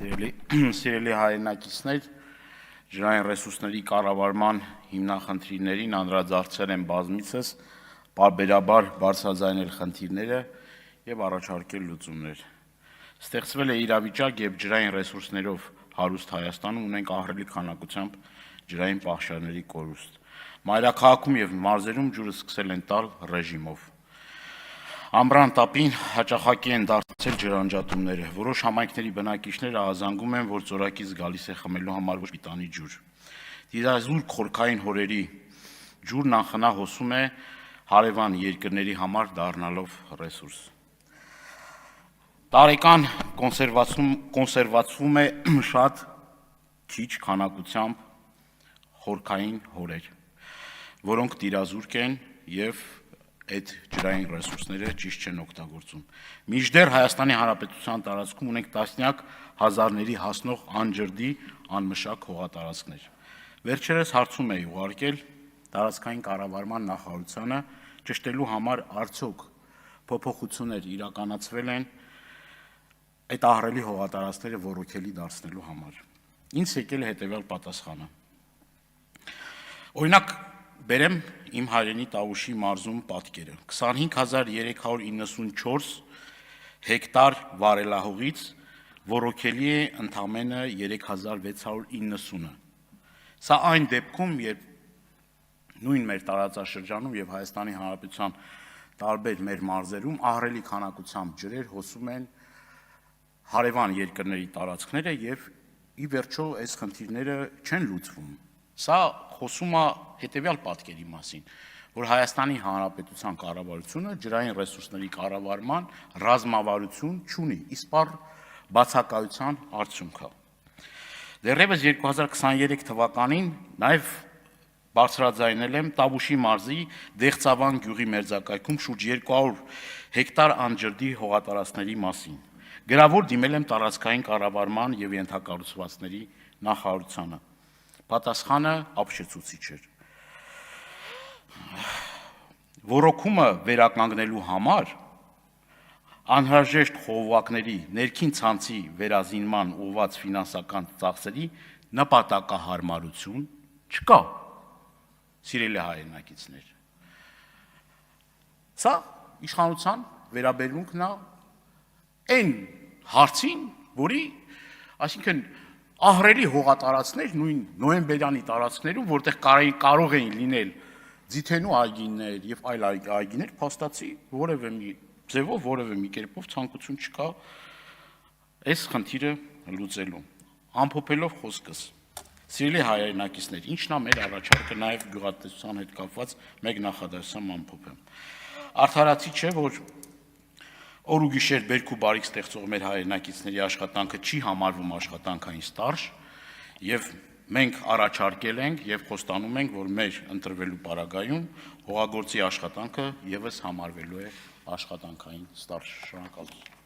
Սիրելի հայրենակիցներ, ջրային ռեսուրսների կառավարման հիմնախնդիրներին անդրադարձել են բազմիցս, պարբերաբար բարձրաձայնել խնդիրները եւ առաջարկել լուծումներ։ Ստեղծվել է իրավիճակ, երբ ջրային ռեսուրսներով հարուստ Հայաստանում ունենք ահռելի քանակությամբ ջրային պահշարների կորուստ։ Մայրաքաղաքում եւ մարզերում ջուրը սկսել են տալ ռեժիմով։ Ամռան տապին հաճախակի են դարձել ջրանջատումները, որոշ համայնքների բնակիչները ահազանգում են, որ ծորակից գալիս է խմելու համար ոչ պիտանի ջուր։ Տիրազուր խորքային հորերի ջուրն անխնա հոսում է հարևան երկրների համար դառնալով ռեսուրս։ Տարեկան կոնսերվացվում է շատ քիչ քանակությամբ խորքային հորեր, որոնք տիրազուրկ են եւ այդ ջրային ռեսուրսները ճիշտ չեն օգտագործում։ Մինչդեռ Հայաստանի Հանրապետության տարածքում ունենք տասնյակ հազարների հասնող անջրդի անմշակ հողատարածքներ։ Վերջերս հարցում էի ուղարկել տարածքային կառավարման նախարարությանը ճշտելու համար արդյոք փոփոխություններ իրականացվել են այդ ահռելի հողատարածքները ոռոգելի դարձնելու համար։ Ինձ եկել է հետևյալ պատասխանը։ Օրինակ բերեմ իմ հայրենի Տավուշի մարզում պատկերը 25394 հեկտար վարելահողից ոռոգելի է ընդամենը 3690-ը։ Սա այն դեպքում, երբ նույն մեր տարածաշրջանում եւ Հայաստանի Հանրապետության տարբեր մեր մարզերում ահռելի քանակությամբ ջրեր հոսում են հարևան երկրների տարածքները եւ ի վերջո այս խնդիրները չեն լուծվում։ Սա խոսում է հետևյալ պատկերի մասին, որ Հայաստանի Հանրապետության կառավարությունը ջրային ռեսուրսների կառավարման ռազմավարություն չունի, իսպառ բացակայության արդյունք է։ Դեռևս 2023 թվականին նաև բարձրաձայնել եմ Տավուշի մարզի Դեղցավան գյուղի մերձակայքում շուրջ 200 հեկտար անջրդի հողատարածքների մասին։ Գրավոր դիմել եմ տարածքային կառավարման եւ ենթակառուցվածքների նախարարությանը։ Պատասխանը ապշեցուցիչ էր։ Ոռոգումը վերականգնելու համար անհրաժեշտ խողովակների ներքին ցանցի վերազինման ուղղված ֆինանսական ծախսերի նպատակահարմարություն չկա։ Սիրելի հայրենակիցներ, սա իշխանության վերաբերմունքն է այն հարցին, որի, այսինքն ահռելի հողատարածքներ նույն նոյեմբերյանի տարածքներում, որտեղ կարող էին լինել ձիթենու այգիներ եւ այլ այգիներ, փաստացի որևէ մի ձևով, որևէ մի կերպով ցանկություն չկա այս խնդիրը լուծելու։ Ամփոփելով խոսքս, սիրելի հայրենակիցներ, ինչն է մեր առաջարկը նաեւ գյուղատնտեսության հետ կապված մեկ նախադասությամբ ամփոփեմ։ Արդարացի չէ, որ օր ու գիշեր բերք ու բարիք ստեղծող մեր հայրենակիցների աշխատանքը չի համարվում աշխատանքային ստարժ եւ մենք առաջարկել ենք եւ խոստանում ենք, որ մեր ընտրվելու պարագայում հողագործի աշխատանքը եւս համարվելու է աշխատանքային ստարժ։ Շնորհակալություն։